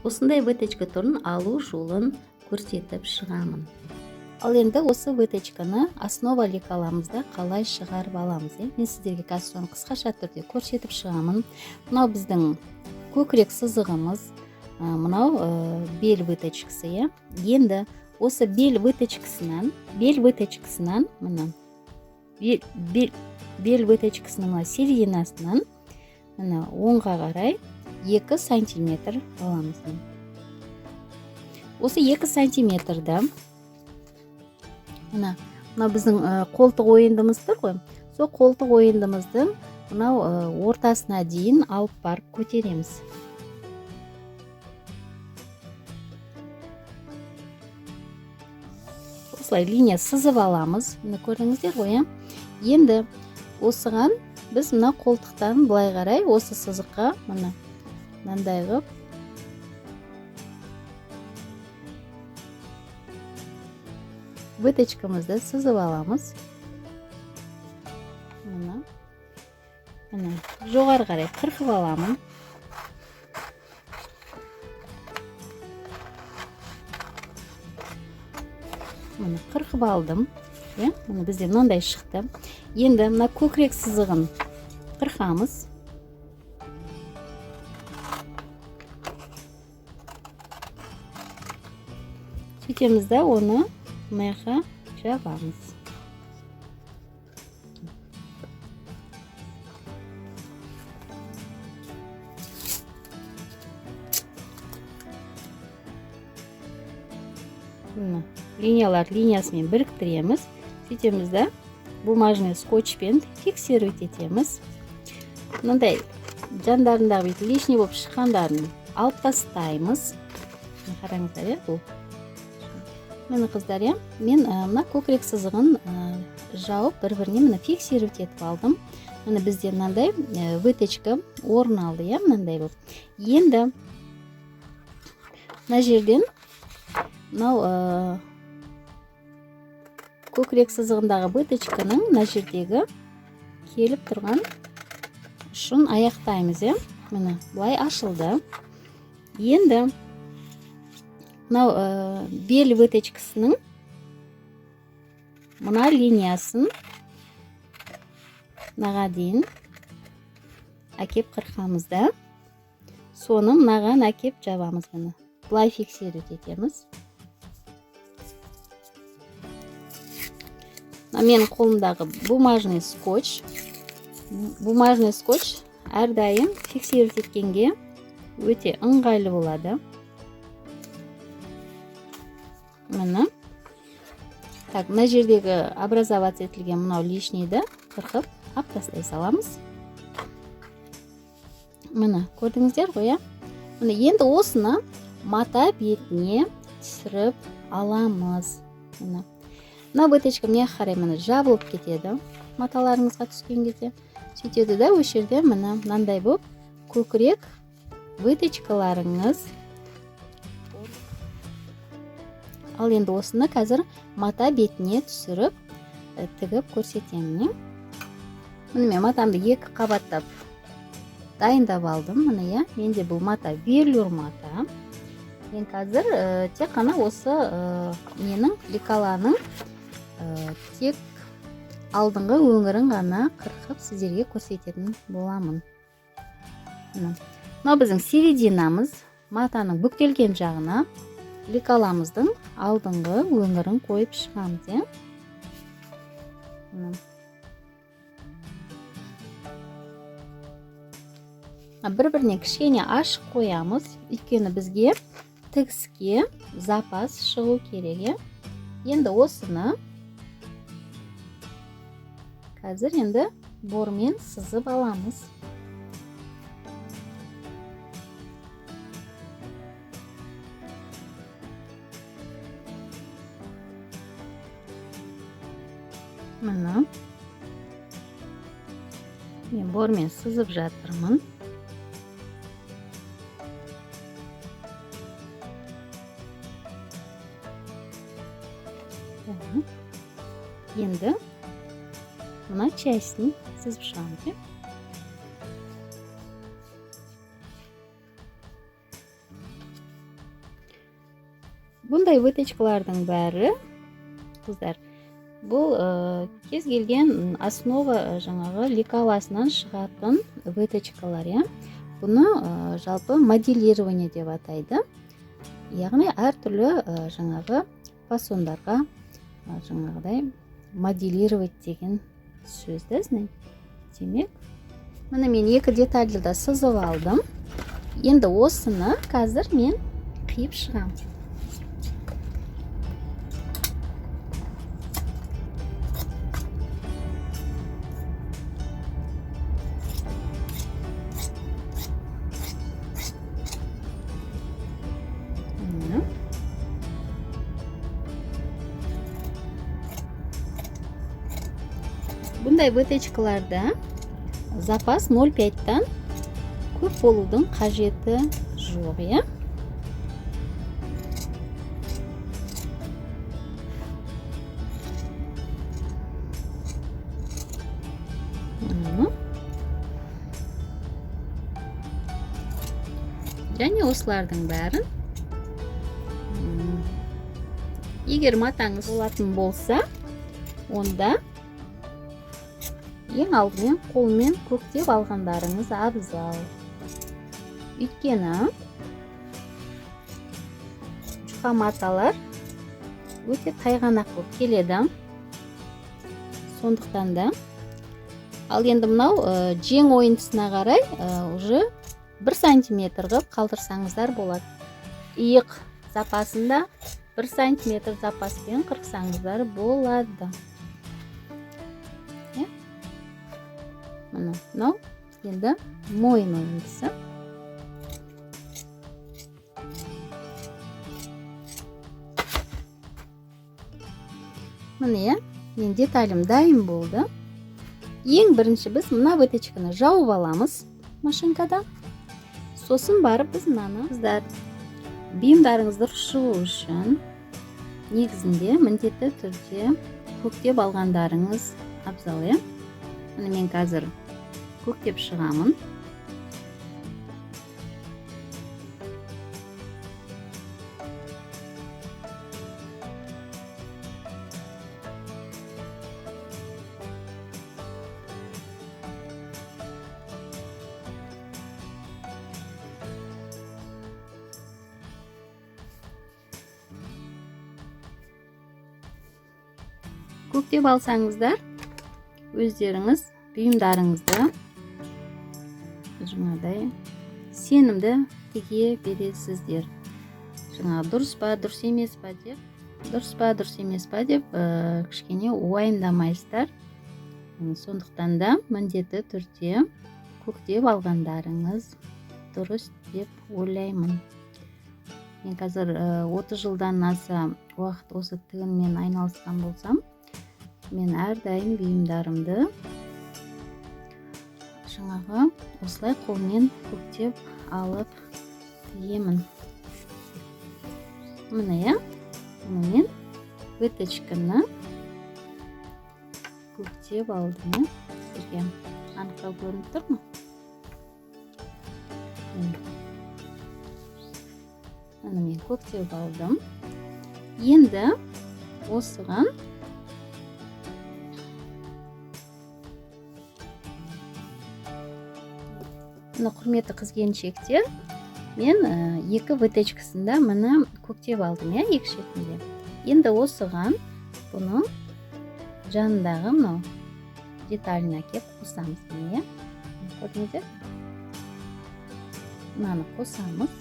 осындай выточка түрін алу жолын көрсетіп шығамын. Ал енді осы выточканы основа лекаламызда қалай шығарып аламыз. Мен сіздерге қазір соны қысқаша түрде көрсетіп шығамын. Мынау біздің көкірек сызығымыз, мынау бел выточкасы. Енді осы бел выточкасынан мына бел выточкасының серединасынан мына оңға қарай 2 сантиметр аламыз. Осы 2 сантиметрді мына біздің қолтық ойындымыз тұр ғой. Сол қолтық ойындымыздың мынау ортасына дейін алып барып көтереміз. Осылай линия сызып аламыз. Міне көрдіңіздер ғой. Енді осыған біз мына қолтықтан былай қарай осы сызыққа мынандай қылып выточкамызды сызып аламыз. Мына жоғары қарай қырқып аламын. Мына қырқып алдым. Мына бізде мынандай шықты. Енді мына көкірек сызығын қырқамыз. Сөйтеміз де оны мынаға жабамыз. Линиялар линиясымен біріктіреміз. Сөйтеміз де бумажный скотчпен фиксировать етеміз. Мынандай жандарындағы лишний болып шыққандарын алып тастаймыз. Қараңыздар, бұл. Мені қыздар, мен мына көкірек сызығын жауып бір-біріне мына фиксировать етіп алдым. Мына бізде мынандай выточка орын алды, мынандай болып. Енді мына жерден мынау көкірек сызығындағы выточканың мына жердегі келіп тұрған ұшын аяқтаймыз. Міне бұлай ашылды. Енді мынау бел выточкасының мына линиясын мынаға дейін әкеп қырқамыз да, соны мынаған әкеп жабамыз. Міне былай фиксировать етеміз. Мен қолымдағы бумажный скотч әрдайым фиксировать еткенге өте ыңғайлы болады. Мына мына жердегі образовать етілген мынау лишнийді қырқып ап тастай саламыз. Міне көрдіңіздер ғой. Міне енді осыны мата бетіне түсіріп аламыз. Мына выточка міне қарай жабылып кетеді. Маталарыңызға түскен кезде сөйтеді де, осы жерде мынандай болып көкірек выточкаларыңыз. Ал енді осыны қазір мата бетіне түсіріп тігіп көрсетемін. Міне мен матамды 2 қабаттап дайындап алдым. Міне менде бұл мата велюр мата. Мен қазір тек қана осы менің лекаланың тек алдыңғы өңірін ғана қырқып сіздерге көрсететін боламын. Мынау біздің серединамыз. Матаның бүктелген жағына лекаламыздың алдыңғы өңірін қойып шығамыз. Бір-біріне кішкене ашық қоямыз, өйткені бізге тігіске запас шығу керек. Енді осыны қазір енді бормен сызып аламыз. Мына мен бормен сызып жатырмын. Енді мына частьін сызып шығамыз. Бұндай выточкалардың бәрі қыздар, бұл кез келген основа жаңағы лекаласынан шығатын выточкалар, бұны жалпы моделирование деп атайды. Яғни әртүрлі жаңағы фасондарға жаңағыдай моделировать деген сөзді демек. Міне мен екі детальді да сызып алдым. Енді осыны қазір мен қиып шығам. Бұндай выточкаларда запас 0,5-тан көп болудың қажеті жоқ, және осылардың бәрін егер матаңыз болатын болса, онда ең алдымен қолмен көктеп алғандарыңыз абзал. Өйткені жұқа маталар өте тайғанақ болып келеді. Сондықтан да ал енді мынау жең ойынтысына қарай уже 1 сантиметр қылып қалдырсаңыздар болады. Иық запасында 1 сантиметр запаспен қырқсаңыздар болады. Мынау енді мойын ойынтысы. Міне, мен деталім дайын болды. Ең бірінші біз мына выточканы жауып аламыз машинкада. Сосын барып біз мынаны бұйымдарыңызды шығу үшін негізінде міндетті түрде көктеп алғандарыңыз абзал. Міне мен қазір көктеп шығамын. Көктеп алсаңыздар, өздеріңіз бұйымдарыңызды жаңағыдай сенімді тіге бересіздер. Жаңағы дұрыс па, дұрыс емес па деп кішкене уайымдамайсыздар. Сондықтан да міндетті түрде көктеп алғандарыңыз дұрыс деп ойлаймын. Мен қазір 30 жылдан аса уақыт осы тігінмен айналысқан болсам, мен әрдайым бұйымдарымды жаңағы осылай қолмен көктеп алып тігемін. Міне, мен выточканы көктеп алдым. Сізге анықтау көрініп тұр ма? Мен көктеп алдым. Енді осыған құрметті қыз-келіншектер, мен екі выточкасында міне көктеп алдым, екі шетінде. Енді осыған бұның жанындағы мынау деталіне кеп қосамыз. Міне, көрдіңіздер? Мынаны қосамыз.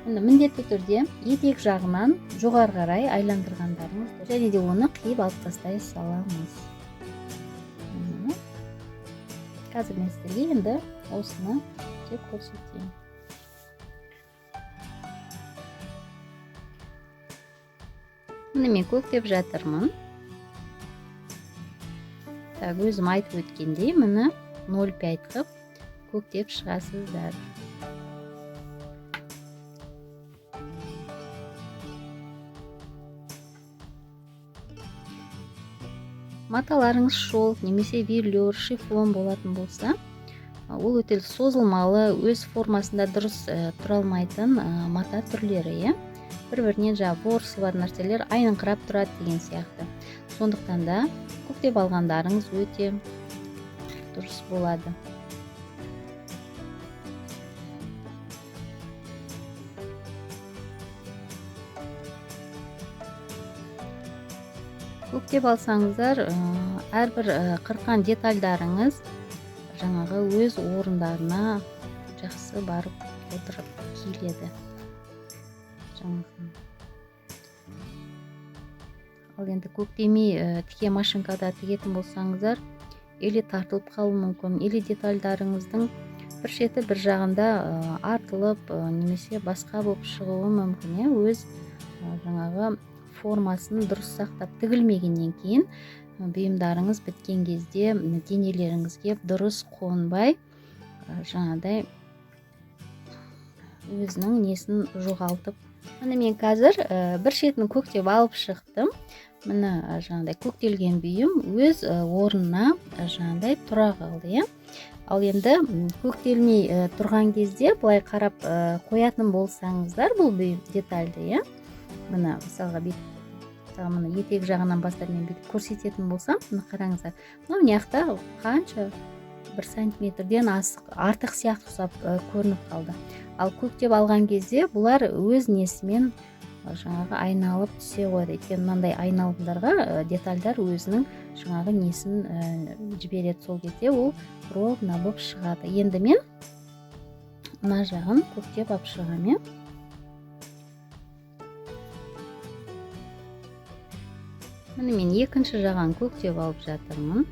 Міндетті түрде етек жағынан жоғары қарай айландырғандарыңыз, және де оны қиып алып тастай саламыз. Қазір мен сіздерге енді осыны деп көрсетейін. Міне мен көктеп жатырмын. Өзім айтып өткендей, міне 0,5 қып көктеп шығасыздар. Маталарыңыз шелк немесе верлюр, шифон болатын болса, ол өте созылмалы, өз формасында дұрыс тұра алмайтын мата түрлері. бір-бірінен жаңағы борысы бар нәрселер айныңқырап тұрады деген сияқты. Сондықтан да көктеп алғандарыңыз өте дұрыс болады. Көктеп алсаңыздар, әрбір қырқан детальдарыңыз жаңағы өз орындарына жақсы барып отырып келеді. Ал енді көктемей тіке машинкада тігетін болсаңыздар, или тартылып қалуы мүмкін, или детальдарыңыздың бір шеті бір жағында артылып, немесе басқа болып шығуы мүмкін. Өз жаңағы формасын дұрыс сақтап тігілмегеннен кейін бұйымдарыңыз біткен кезде денелеріңізге дұрыс қонбай, жаңағыдай өзінің несін жоғалтып. Міне мен қазір бір шетін көктеп алып шықтым. Міне жаңағыдай көктелген бұйым өз орнына жаңағыдай тұра қалды. Ал енді көктелмей тұрған кезде былай қарап қоятын болсаңыздар, бұл бұйым детальды, міне мысалға міне етек жағынан бастап мен бүйтіп көрсететін болсам, міне қараңыздар, мына мынаяқта қанша 1 сантиметрден артық сияқты ұсап көрініп қалды. Ал көктеп алған кезде бұлар өз несімен жаңағы айналып түсе қойды. Екен мынандай айналымдарға детальдар өзінің жаңағы несін жібереді. Сол кезде ол ровно болып шығады. Енді мен мына жағын көктеп алып шығамын. Міне мен екінші жағын көктеп алып жатырмын.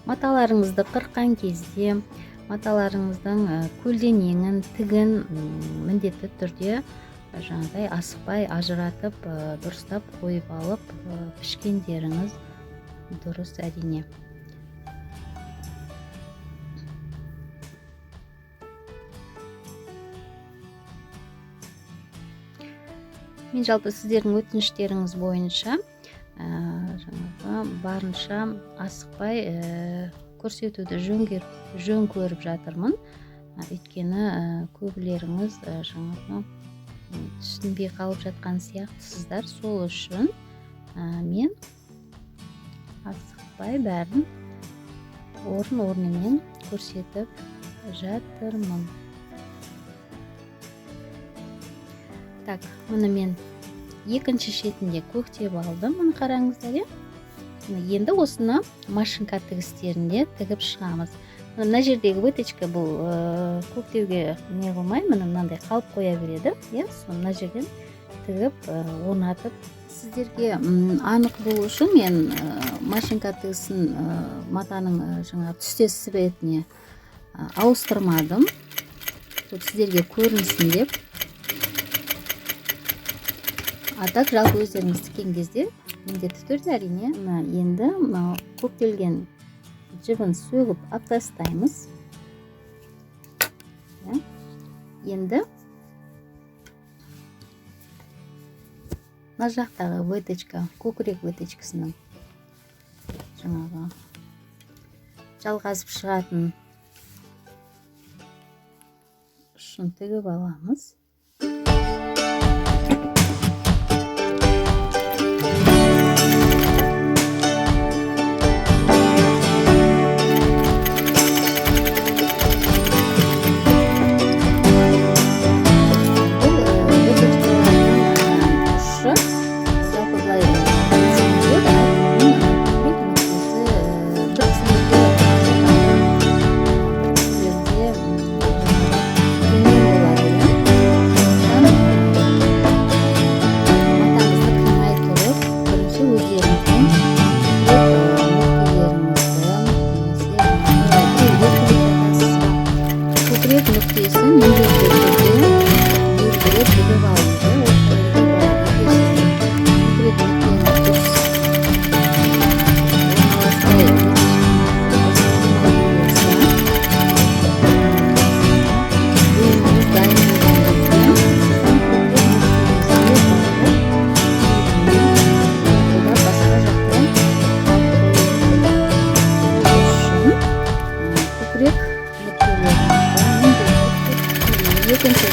Маталарыңызды қырқан кезде маталарыңыздың көлденеңін, тігін міндетті түрде жаңағыдай асықпай ажыратып, дұрыстап қойып алып, пішкендеріңіз дұрыс әрине. Мен жалпы сіздердің өтініштеріңіз бойынша жаңағы барынша асықпай көрсетуді жөн көріп жатырмын. Өйткені көбілеріңіз жаңағы түсінбей қалып жатқан сияқтысыздар. Сол үшін мен асықпай бәрін орын-орнымен көрсетіп жатырмын. Так, мұны мен екінші шетінде көктеп алдым. Мұны қараңыздар. Енді осыны машинка тігістерінде тігіп шығамыз. Мына жердегі выточка бұл көктеуге не қылмай, мынандай қалып қоя береді. Мына жерден тігіп орнатып. Сіздерге анық болу үшін мен машинка тігісін матаның жаңа түстес светіне ауыстырмадым. Сіздерге көрінсін деп. Так жалпы өздеріңіз тіккен кезде міндетті түрде әрине енді көктелген жібін сөгіп алып тастаймыз. Енді мына жақтағы выточка, көкірек выточкасының жаңағы жалғасып шығатын ұшын тігіп аламыз.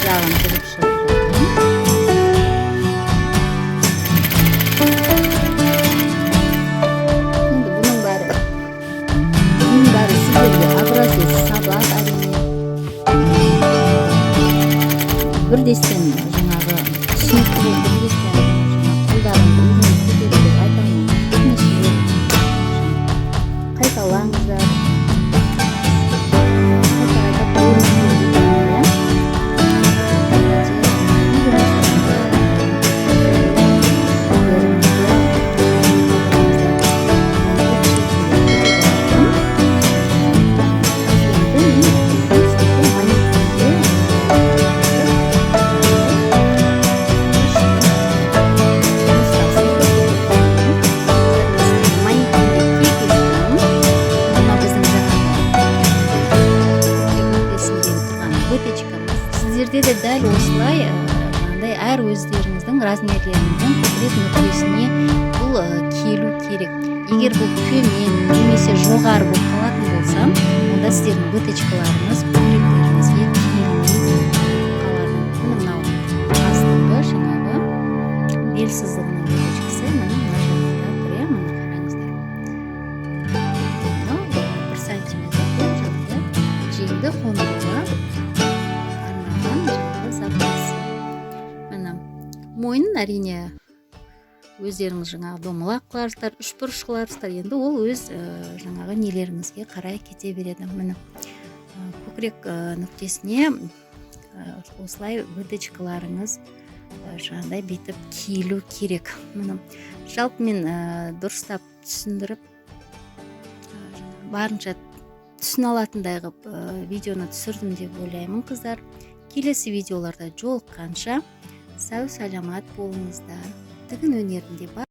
жағын тігіп шығып енді бұның бәрі сіздерге образец сабақ әрине бірдестен жаңағы түсінікті бірдестен қолдарыңды өзіңіз көтеру деп айта алмаймын. Қайталаңыздар. Сіздерде де дәл осылай әр өздеріңіздің размерлеріңіздің көкірек нүктесіне бұл келу керек. Егер бұл төмен немесе жоғары болып қалатын болса, онда сіздердің выточкаларыңыз көкіректеріңізге келмей қалады. Мынау астыңғы жаңағы бел сызығының выточкасы мына жағында тұр, мына қараңыздар. Мынау 1 сантиметр жеңді қондыруға мойнын әрине өздеріңіз жаңағы домалақ қыларсыздар, үшбұрыш қыларсыздар, енді ол өз жаңағы нелеріңізге қарай кете береді. Міне көкірек нүктесіне осылай выточкаларыңыз жаңағыдай бетіп киілу керек. Міне жалпы мен дұрыстап түсіндіріп барынша түсіне алатындай қылып видеоны түсірдім деп ойлаймын, қыздар. Келесі видеоларда жолыққанша сау саламат болыңыздар. Тігін өнерінде бар